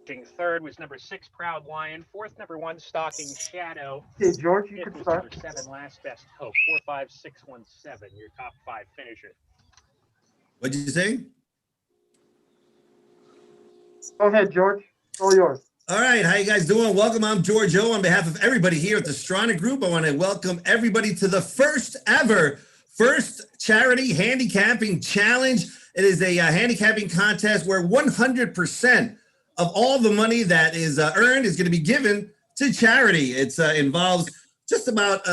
Third was number 6, Proud Lion. Fourth, number 1, Stalking Shadow. Hey, George, you Fifth can was number start. 7, Last Best Hope. 4, 5, 6, 1, 7. Your top 5 finisher. What'd you say? Go ahead, George. It's all yours. All right, how you guys doing? Welcome. I'm George O. On behalf of everybody here at the Strana Group, I want to welcome everybody to the first charity handicapping challenge. It is a handicapping contest where 100% of all the money that is earned is going to be given to charity. It involves just about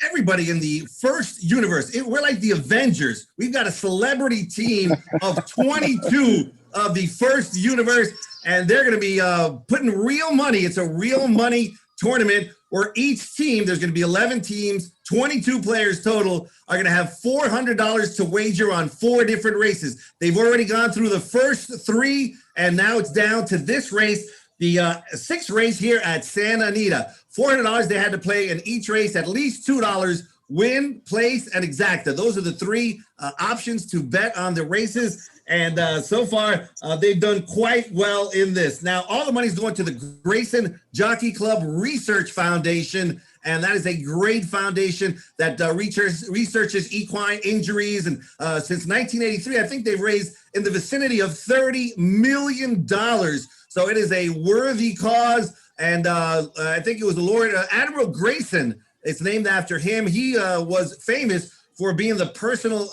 everybody in the first universe. We're like the Avengers. We've got a celebrity team of 22 of the first universe, and they're going to be putting real money. It's a real money tournament where each team, there's going to be 11 teams, 22 players total, are going to have $400 to wager on 4 different races. They've already gone through the first 3, and now it's down to this race, the 6th race here at Santa Anita. $400 they had to play in each race, at least $2, win, place, and exacta. Those are the 3 options to bet on the races. And so far, they've done quite well in this. Now, all the money's going to the Grayson Jockey Club Research Foundation, and that is a great foundation that researches equine injuries. And since 1983, I think they've raised in the vicinity of $30 million. So it is a worthy cause. And I think it was the Lord Admiral Grayson. It's named after him. He was famous for being the personal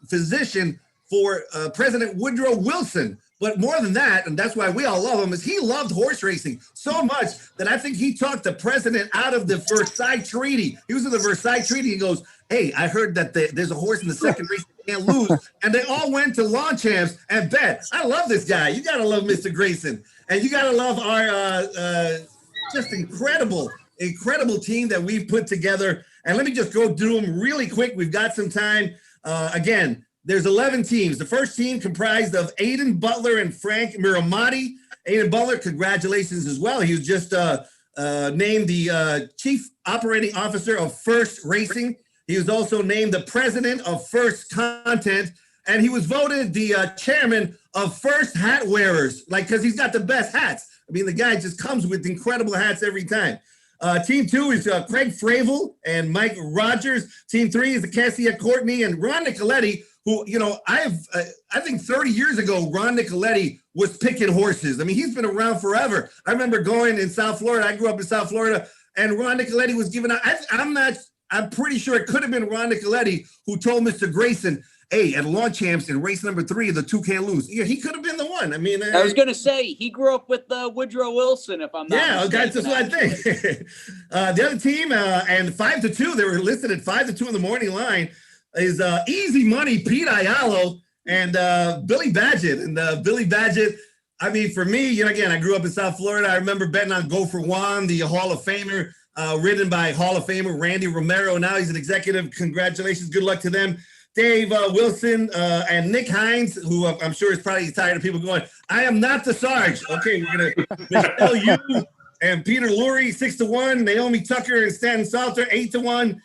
physician for President Woodrow Wilson. But more than that, and that's why we all love him, is he loved horse racing so much that I think he talked the president out of the Versailles Treaty. He was in the Versailles Treaty. He goes, hey, I heard that there's a horse in the second race that can't lose. And they all went to lawn champs and bet. I love this guy. You got to love Mr. Grayson. And you got to love our just incredible team that we've put together. And let me just go through them really quick. We've got some time. Again, there's 11 teams. The first team comprised of Aiden Butler and Frank Miramati. Aiden Butler, congratulations as well. He was just named the Chief Operating Officer of First Racing. He was also named the President of First Content. And he was voted the Chairman of First Hat Wearers, because he's got the best hats. I mean, the guy just comes with incredible hats every time. Team 2 is Craig Fravel and Mike Rogers. Team 3 is Cassia Courtney and Ron Nicoletti, who, I think 30 years ago, Ron Nicoletti was picking horses. I mean, he's been around forever. I remember going in South Florida. I grew up in South Florida, and Ron Nicoletti was giving out. I'm pretty sure it could have been Ron Nicoletti who told Mr. Grayson, hey, at lawn champs in race number 3, the 2 can't lose. Yeah, he could have been the one. I mean, I was going to say, he grew up with Woodrow Wilson, if I'm not mistaken. That's what I think. The other team, and 5-2, they were listed at 5-2 in the morning line, is Easy Money, Pete Ayalo, and Billy Badgett. And Billy Badgett, I mean, for me, again, I grew up in South Florida. I remember betting on Go for Juan, the Hall of Famer, ridden by Hall of Famer Randy Romero. Now he's an executive. Congratulations. Good luck to them. Dave Wilson and Nick Hines, who I'm sure is probably tired of people going, I am not the Sarge. Okay, we're going to Michelle Yu and Peter Lurie, 6-1. Naomi Tucker and Stanton Salter, 8-1.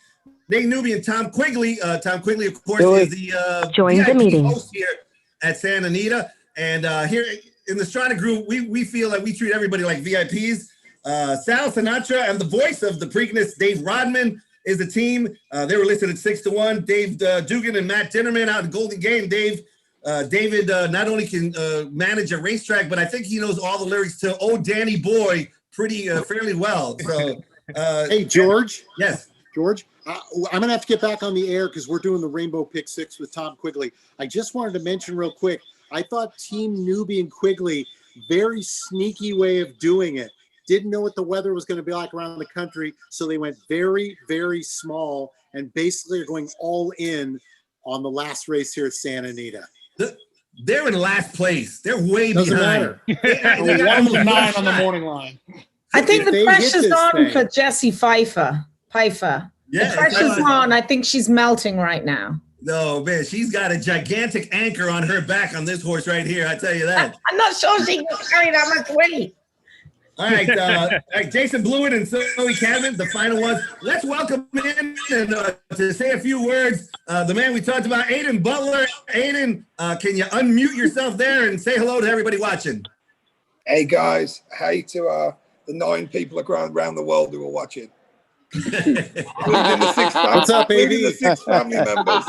Nate Newby and Tom Quigley. Tom Quigley, of course, is the VIP host here at Santa Anita. And here in the Strana Group, we feel like we treat everybody like VIPs. Sal Sinatra and the voice of the Preakness, Dave Rodman, is the team. They were listed at 6-1. Dave Dugan and Matt Dinnerman out in Golden Game. David not only can manage a racetrack, but I think he knows all the lyrics to "Oh Danny Boy" fairly well. So, hey George. Yes, George. I'm gonna have to get back on the air because we're doing the Rainbow Pick 6 with Tom Quigley. I just wanted to mention real quick. I thought Team Newbie and Quigley, very sneaky way of doing it. Didn't know what the weather was going to be like around the country, so they went very, very small and basically are going all in on the last race here at Santa Anita. They're in last place. They're way Doesn't behind. matter. They got almost 9 on the morning line. I think the pressure's on thing for Jessie Pfeiffer. Yeah, the pressure's on. I think she's melting right now. No, man, she's got a gigantic anchor on her back on this horse right here. I tell you that. I'm not sure she can carry that much weight. All right, Jason Blewett and Zoe Cadman, the final ones. Let's welcome in and to say a few words. The man we talked about, Aiden Butler. Aiden, can you unmute yourself there and say hello to everybody watching? Hey guys, hey to the 9 people around the world who are watching. Including the 6 What's up, including baby? the 6 family members.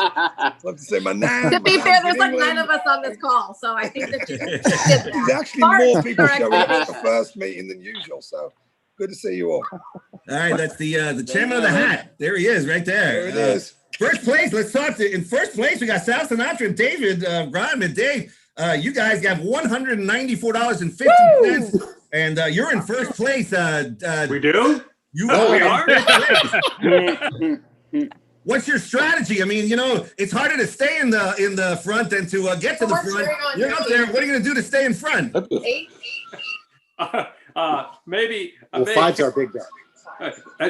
Love to say my nan. To be my fair, nan's there's in like 9 England. of us on this call, so I think that you did There's that. actually Sorry more for people your showing up at the expectations. first meeting than usual. So good to see you all. All right, that's the chairman of the hat. There he is, right there. There it is. First place. Let's talk to. In first place, we got Sal Sinatra and David Rodman. Dave, you guys got $194.50, and you're in first place. We do? You we are. are? What's your strategy? I mean, it's harder to stay in the front than to get to the front. You're up there. What are you going to do to stay in front? 8. Maybe. Well, 5's our big bet. I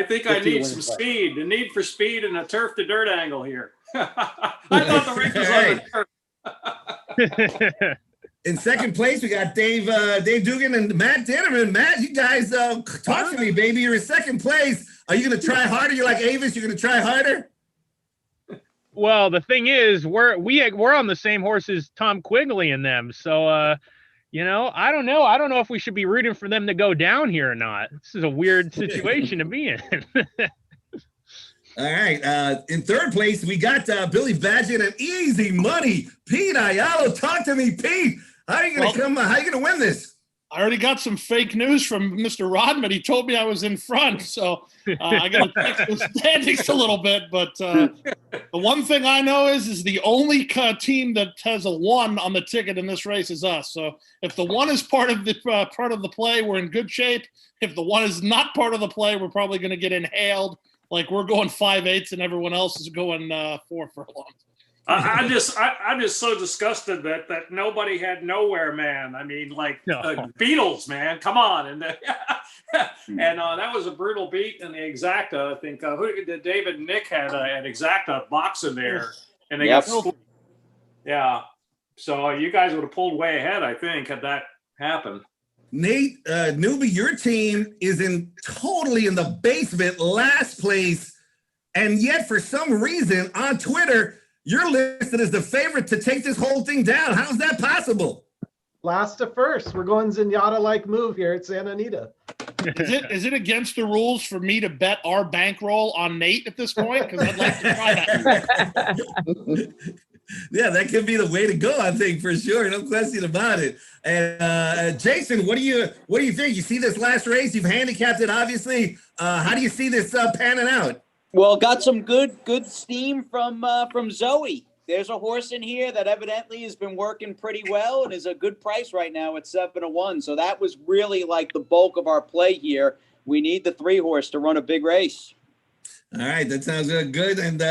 think I need some speed. The need for speed and a turf to dirt angle here. I thought the race was on the turf. In second place, we got Dave Dugan and Matt Dinnerman. Matt, you guys talk to me, baby. You're in second place. Are you going to try harder? You're like Avis. You're going to try harder? Well, the thing is, we're on the same horse as Tom Quigley and them. So, I don't know. I don't know if we should be rooting for them to go down here or not. This is a weird situation to be in. All right. In third place, we got Billy Badgett and Easy Money. Pete Ayala, talk to me, Pete. How are you going to How are you going to win this? I already got some fake news from Mr. Rodman. He told me I was in front, so I got to check the standings a little bit. But the one thing I know is the only team that has a 1 on the ticket in this race is us. So if the 1 is part of the play, we're in good shape. If the 1 is not part of the play, we're probably going to get inhaled. Like we're going 5/8 and everyone else is going 4 furlongs. I'm just so disgusted that nobody had Nowhere Man. I mean, Beatles, man, come on, and that was a brutal beat in the Exacta. I think David and Nick had an Exacta box in there, and they got yeah. So you guys would have pulled way ahead, I think, had that happened. Nate, Newbie, your team is totally in the basement, last place, and yet for some reason on Twitter, you're listed as the favorite to take this whole thing down. How's that possible? Last to first. We're going Zenyatta-like move here at Santa Anita. Is it against the rules for me to bet our bankroll on Nate at this point? Because I'd like to try that. Yeah, that could be the way to go, I think, for sure. No question about it. And Jason, what do you think? You see this last race? You've handicapped it, obviously. How do you see this panning out? Well, got some good steam from Zoe. There's a horse in here that evidently has been working pretty well and is a good price right now at 7-1. So that was really like the bulk of our play here. We need the 3-horse to run a big race. All right, that sounds good. And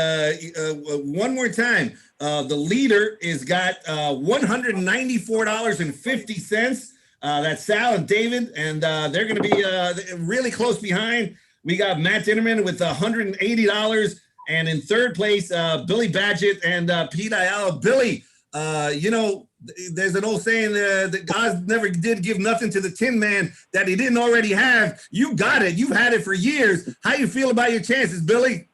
one more time, the leader is got $194.50. That's Sal and David, and they're going to be really close behind. We got Matt Dinnerman with $180, and in third place, Billy Badgett and Pete Ayala. Billy, there's an old saying that God never did give nothing to the Tin Man that he didn't already have. You got it. You've had it for years. How you feel about your chances, Billy?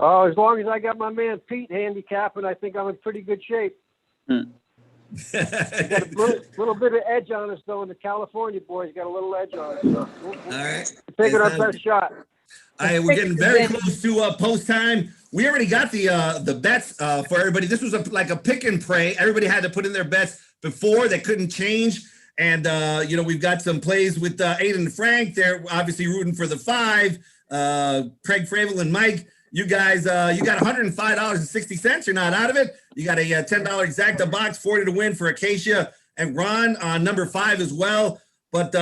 As long as I got my man Pete handicapping, I think I'm in pretty good shape. Got a little bit of edge on us, though, and the California boys got a little edge on us. So all right. Taking our best shot. All right, we're getting very close to post time. We already got the bets for everybody. This was like a pick and pray. Everybody had to put in their bets before. They couldn't change. And, we've got some plays with Aiden and Frank. They're obviously rooting for the 5. Craig Fravel and Mike, you guys, you got $105.60. You're not out of it. You got a $10 Exacta box, 40 to win for Acacia and Ron on number 5 as well. But,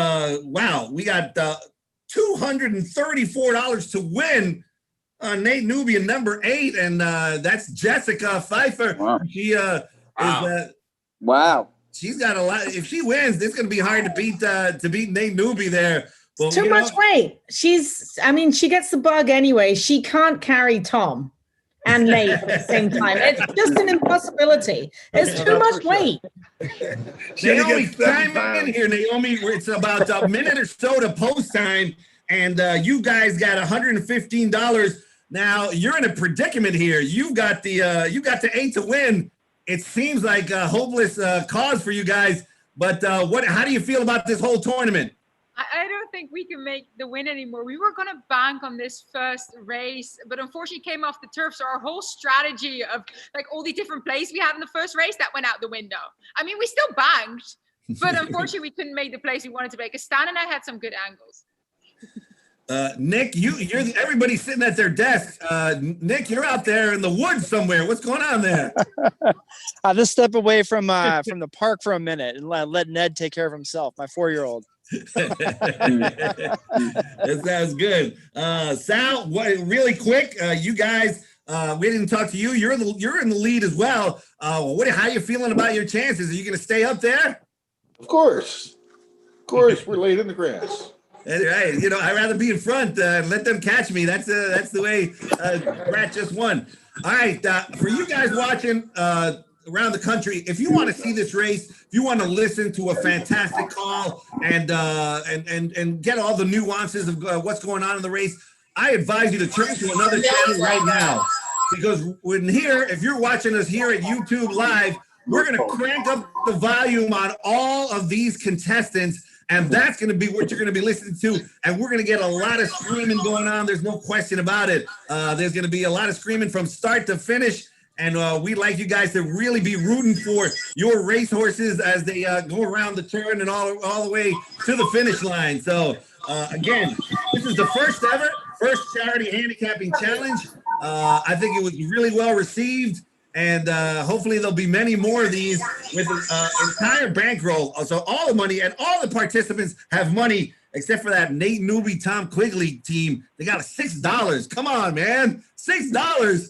wow, we got $234 to win. Nate Nubian, number 8, and that's Jessica Pfeiffer. Wow. She Wow. She's got a lot. If she wins, it's going to be hard to beat Nate Newby there. Well, Too much weight. She gets the bug anyway. She can't carry Tom and Nate at the same time. It's just an impossibility. There's too much weight. Naomi, time in here, Naomi. It's about a minute or so to post time, and you guys got $115. Now you're in a predicament here. You got the 8 to win. it seems like a hopeless cause for you guys. But how do you feel about this whole tournament? I don't think we can make the win anymore. We were going to bank on this first race, but unfortunately came off the turf. So our whole strategy of like all the different plays we had in the first race, that went out the window. I mean, we still banked, but unfortunately we couldn't make the plays we wanted to make. Stan and I had some good angles. Nick, everybody's sitting at their desk. Nick, you're out there in the woods somewhere. What's going on there? I'll just step away from the park for a minute and let Ned take care of himself, my 4-year-old. That sounds good. Sal, really quick, you guys, we didn't talk to you. You're in the lead as well. How are you feeling about your chances? Are you going to stay up there? Of course, we're laid in the grass. Right, I'd rather be in front. Let them catch me. That's the way Rat just won. All right, for you guys watching around the country, if you want to see this race, if you want to listen to a fantastic call and get all the nuances of what's going on in the race, I advise you to turn to another channel right now, because if you're watching us here at YouTube Live, we're going to crank up the volume on all of these contestants. And that's going to be what you're going to be listening to. And we're going to get a lot of screaming going on. There's no question about it. There's going to be a lot of screaming from start to finish. And we'd like you guys to really be rooting for your racehorses as they go around the turn and all the way to the finish line. So, again, this is the first charity handicapping challenge. I think it was really well received. And hopefully there'll be many more of these with entire bankroll. So all the money and all the participants have money except for that Nate Newby, Tom Quigley team. They got $6. Come on, man, $6.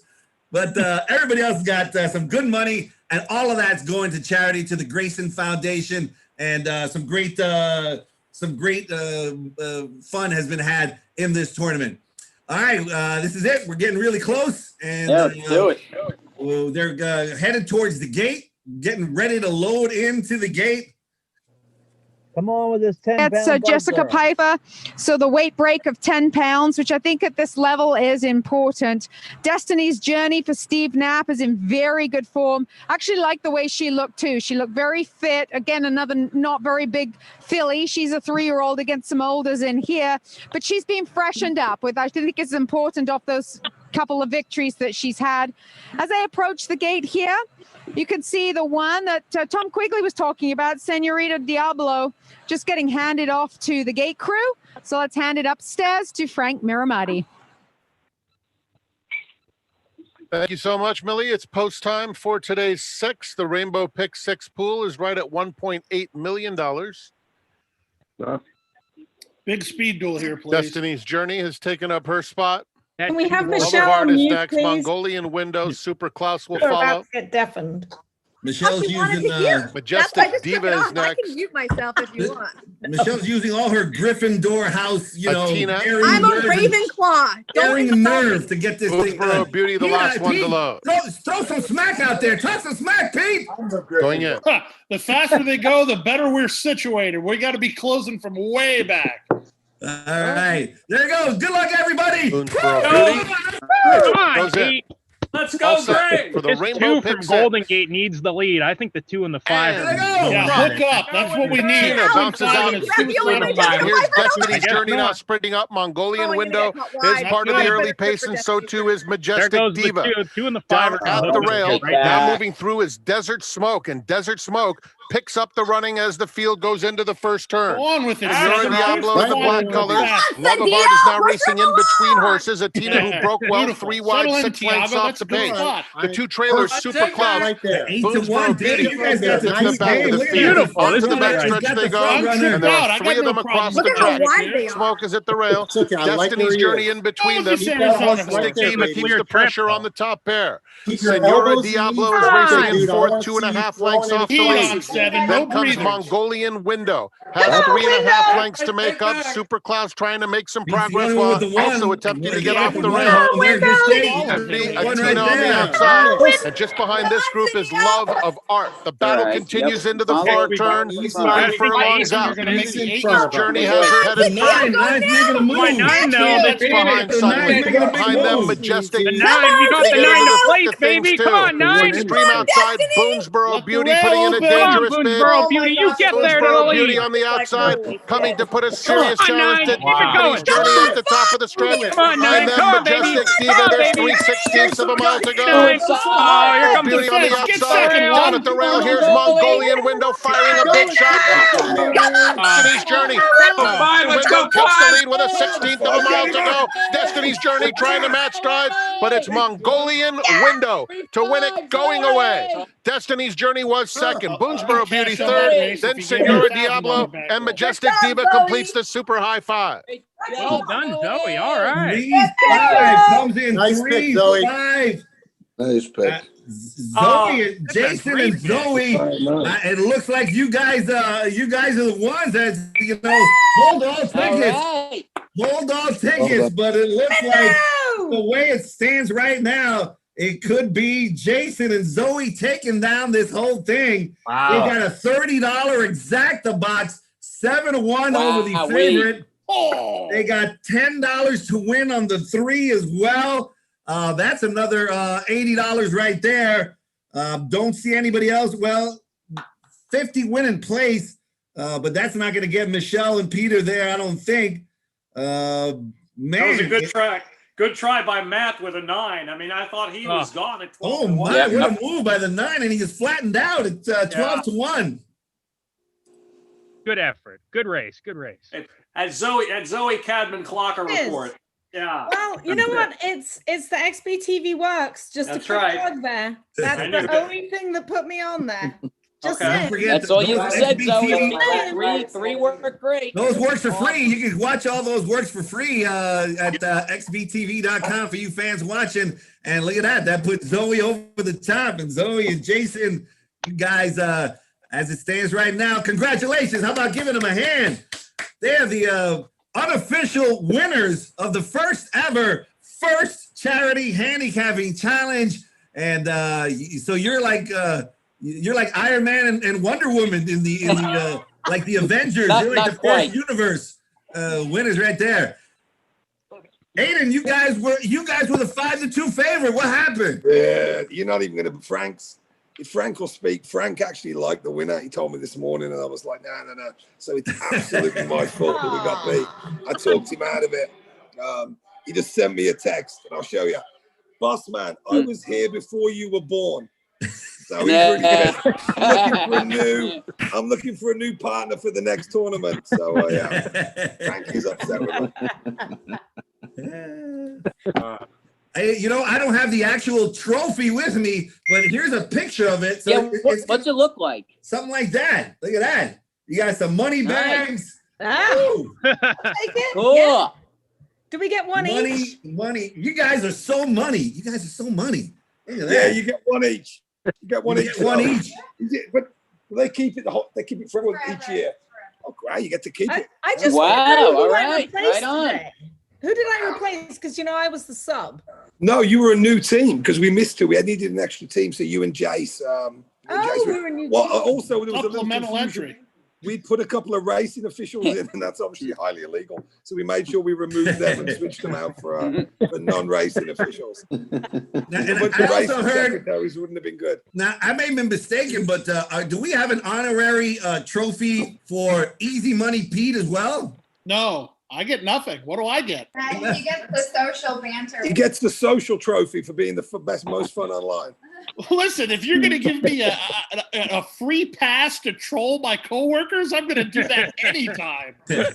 But everybody else got some good money, and all of that's going to charity, to the Grayson Foundation, and some great fun has been had in this tournament. All right, this is it. We're getting really close, and let's do it. They're headed towards the gate, getting ready to load into the gate. Come on with this 10 It's pound Jessica buzzer. Piper. So the weight break of 10 pounds, which I think at this level is important. Destiny's Journey for Steve Knapp is in very good form. I actually like the way she looked too. She looked very fit. Again, another not very big filly. She's a 3-year-old against some olders in here, but she's been freshened up with, I think it's important, off those couple of victories that she's had. As they approach the gate here, you can see the one that Tom Quigley was talking about, Senorita Diablo, just getting handed off to the gate crew. So let's hand it upstairs to Frank Miramati. Thank you so much, Millie. It's post time for today's 6. The Rainbow Pick 6 pool is right at $1.8 million. Big speed duel here, please. Destiny's Journey has taken up her spot. Can we have Michelle on is mute, next. please? Mongolian Windows, Super Klaus will We're follow. about to get deafened. Michelle's using Majestic Diva is I next. can mute myself if you want. Michelle's using all her Gryffindor house, Tina. I'm a Ravenclaw. Daring nerve to get this thing done. Beauty, the last one to load. Throw some smack out there. Talk some smack, Pete. Going in. The faster they go, the better we're situated. We got to be closing from way back. All right. There it goes. Good luck, everybody. Come on, Goes in. Pete. Let's go, Greg. For the This Rainbow 2 Pick from 6. Golden Gate needs the lead. I think the 2 and the 5. There they go. Yeah, hook up. That's what we need. Tina bounces out and Grab the only way down the here's five. Destiny's I guess Journey now not. sprinting up. Mongolian Oh, Window yeah, is wide. part of the Yeah. early pace, and so too is There Majestic goes Diva. the 2 and the 5. Down are at the hooked. rail, Right now there. moving through is Desert Smoke, and Desert Smoke picks up the running as the field goes into the first turn. Go on with it. Zora Sister. Diablo in the black Come colors. on. Lovabard is now racing in between horses. Atina, who broke well, Beautiful. 3 wide, Settle in, 6 lengths Tiago. off That's the a good pace. spot. The 2 trailers, Super Cloud. Right there. 8-1. Beauty. You guys got the Into the back of the Look at field. Beautiful. Onto This the is back right. stretch Got they the go. front runner. And there Out. are I 3 got of no them across problem the Look at how track. wide they are. Smoke is at the rail. It's okay. I like Destiny's where he Journey is. in between Oh, them. just Keep saying that horse something. right Majestic there, Diva baby. keeps Clear the pressure trip. on the top pair. Keep your Senora elbows Diablo in is the knees. racing in Dude, I fourth, wanna 2.5 see you lengths throwing off the Heat that on lead. thing. steroids. 7. No Then comes breathers. Mongolian Window. Has 3.5 lengths to make up. Super Cloud's trying to make some He's the progress only one while with the one. also attempting to get Yeah, off the one rail. home there. Good skate. A One Tina right on the there. outside. And just behind this group is Love of Art. The battle Right, continues yep. into the Follow far me. turn. Easy. 3 furlongs out. You're going to make the 8. Journey has her headed The nine's making a move. My 9 though. It's behind The suddenly. nine's making a big Behind them, move. Majestic. The 9. You got the 9 to place, to things baby. too. Come on, 9. Extreme outside. Boonesboro Let the Beauty rail putting in a open. Come on, dangerous bid. Boonesboro Beauty. You get there to the Boonesboro Beauty lead. on the outside, coming to put a Come serious on, challenge 9. to Keep it Destiny's going. Journey at the top of the stretch. Come on, 9. Behind them, Come on, baby. Majestic Come Diva. on, There's baby. 3/16 of a mile to go. 9. Oh, here comes the Beauty on the fence. Get outside. second, Down Ron. at the rail. Here's Mongolian Window firing a big shot. Destiny's Journey. Window takes the lead with a 16th of a mile to go. Destiny's Journey trying to match strides, but it's Mongolian Window to win it going away. Destiny's Journey was second. Boonesboro Beauty third. Then Senora Diablo and Majestic Diva completes the super high 5. Well done, Zoe. All right. 3-5 comes in. Nice pick, Zoe. 3-5. Nice pick. Zoe, Jason, and Zoe. Nice. It looks like you guys are the ones that hold all tickets. Hold all tickets, but it looks like the way it stands right now, it could be Jason and Zoe taking down this whole thing. They got a $30 exacta box, 7-1 over the favorite. They got $10 to win on the 3 as well. That's another $80 right there. Don't see anybody else. Well, 50 win in place, but that's not going to get Michelle and Peter there, I don't think. Man, That was a good try. Good try by Matt with a 9. I mean, I thought he was gone at 12. Oh my! What a move by the 9, and he is flattened out at 12-1. Good effort. Good race. Good race. At Zoe Cadman Clocker report. Yeah. Well, you know what? It's the XB TV works. Just That's a quick right. plug there. That's I knew the that. only thing that put me on there. Just Okay. saying. Forget That's all you those said, XBTV Zoe. Three work great. Those works for free. You can watch all those works for free at xbtv.com for you fans watching. And look at that. That puts Zoe over the top. And Zoe and Jason, you guys, as it stands right now, congratulations. How about giving them a hand? They're the unofficial winners of the first ever charity handicapping challenge. And so you're like Iron Man and Wonder Woman in the like the Avengers. You're like the first universe winners right there. Aiden, you guys were the 5-2 favorite. What happened? Yeah, you're not even gonna. If Frank will speak, Frank actually liked the winner. He told me this morning, and I was like, no. So it's absolutely my fault that we got beat. I talked him out of it. He just sent me a text, and I'll show you. Boss man, I was here before you were born. So he's really good. I'm looking for a new partner for the next tournament. So yeah, Frankie's upset with me. I don't have the actual trophy with me, but here's a picture of it. So yeah, what's it look like? Something like that. Look at that. You got some money bags. Take it. Cool. Yeah. Do we get one each? Money. You guys are so money. Look at that. Yeah, you get one each. You get one each. One each. But they keep it forever each year. Oh, great! You get to keep it. I just all right, right on. Today. Who did I replace? Because I was the sub. No, you were a new team because we missed two. We had needed an extra team, so you and Jace. we were a new team. Also there was supplemental entry. We put a couple of racing officials in, and that's obviously highly illegal. So we made sure we removed them and switched them out for non-racing officials. The racing secretaries wouldn't have been good. Now, I may have been mistaken, but do we have an honorary trophy for Easy Money Pete as well? No. I get nothing. What do I get? You get the social banter. He gets the social trophy for being the most fun online. Listen, if you're going to give me a free pass to troll my coworkers, I'm going to do that anytime. I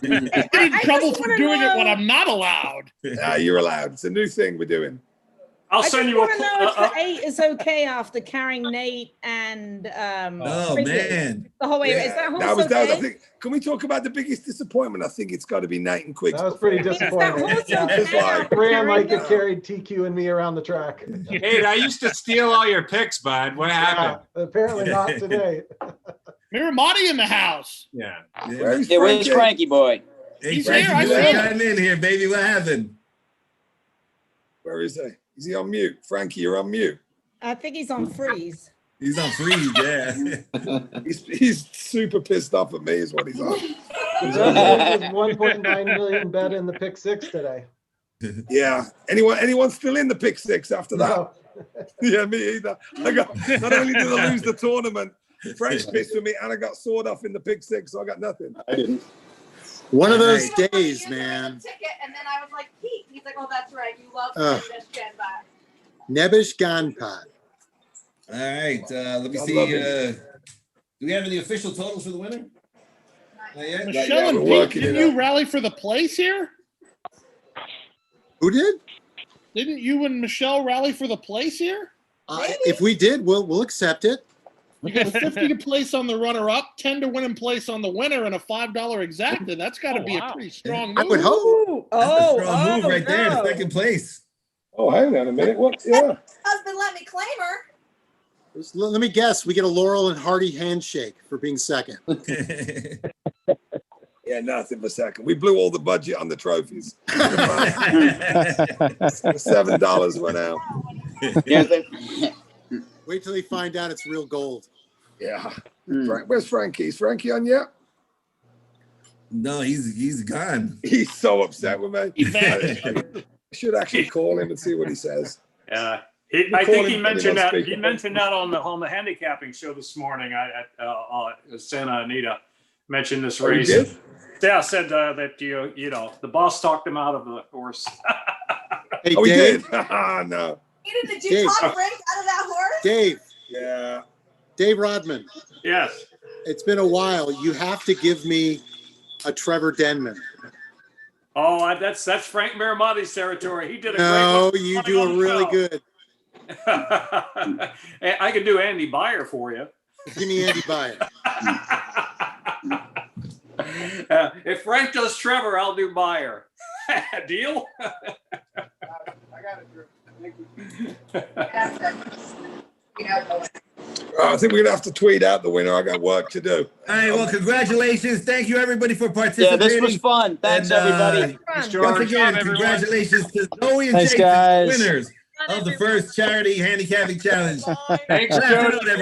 get in trouble for doing it when I'm not allowed. You're allowed. It's a new thing we're doing. I'll send you a. I just want to know if the 8 is okay after carrying Nate and man, the whole way. Yeah, is that horse that was, okay? I think, can we talk about the biggest disappointment? I think it's got to be Nate and Quigs. That was pretty disappointing. It's like, Ran like it carried TQ and me around the track. Hey, I used to steal all your picks, bud. What happened? Apparently not today. Miramati in the house. Yeah. Where's Yeah, where's Frankie boy? Hey, He's Frankie, here, I you see gotta him. chime in here, baby. What happened? Where is he? Is he on mute? Frankie, you're on mute. I think he's on freeze. He's on freeze, yeah. He's super pissed off at me, is what he's on. He's on his 1.9 million bet in the pick six today. Yeah. Anyone still in the pick six after that? No. Yeah, me either. I got not only did I lose the tournament, Frank's pissed with me, and I got sawed off in the pick six, so I got nothing. I didn't. One of those days, man. Ticket, and then I was like, Pete. He's like, oh, that's right. You love this Genbot. Nebish Ganpat. All right, let me I see. love Do we have any official totals for the winner? Not yet? Michelle and Pete, didn't you rally for the place here? Who did? Didn't you and Michelle rally for the place here? If we did, we'll accept it. You got 50 to place on the runner-up, 10 to win in place on the winner, and a $5 exacta. That's got to be a pretty strong move. I would hope. Strong move right there in second place. Oh, hang on a minute. What? Yeah. Husband let me claim her. Let me guess. We get a Laurel and Hardy handshake for being second. Yeah, nothing for second. We blew all the budget on the trophies. $7 went out. Wait till they find out it's real gold. Yeah. Where's Frankie? Is Frankie on yet? No, he's gone. He's so upset with me. I should actually call him and see what he says. Yeah. I think he mentioned that. He mentioned that on the handicapping show this morning. Santa Anita mentioned this race. He did? Yeah, said that you know the boss talked him out of the horse. Hey, oh, he Dave. did? No. Did you talk Frank out of that horse? Dave. Yeah. Dave Rodman. Yes. It's been a while. You have to give me a Trevor Denman. Oh, that's Frank Miramati's territory. He did a great No, one. you do a really good. I can do Andy Byer for you. Give me Andy Byer. If Frank does Trevor, I'll do Byer. Deal? I think we're gonna have to tweet out the winner. I got work to do. All right, well, congratulations. Thank you, everybody, for participating. Yeah, this was fun. Thanks, everybody. Once again, congratulations to Zoe and Thanks, Jason, guys. winners of the first charity handicapping challenge. Thanks, Good afternoon, Joe. everybody.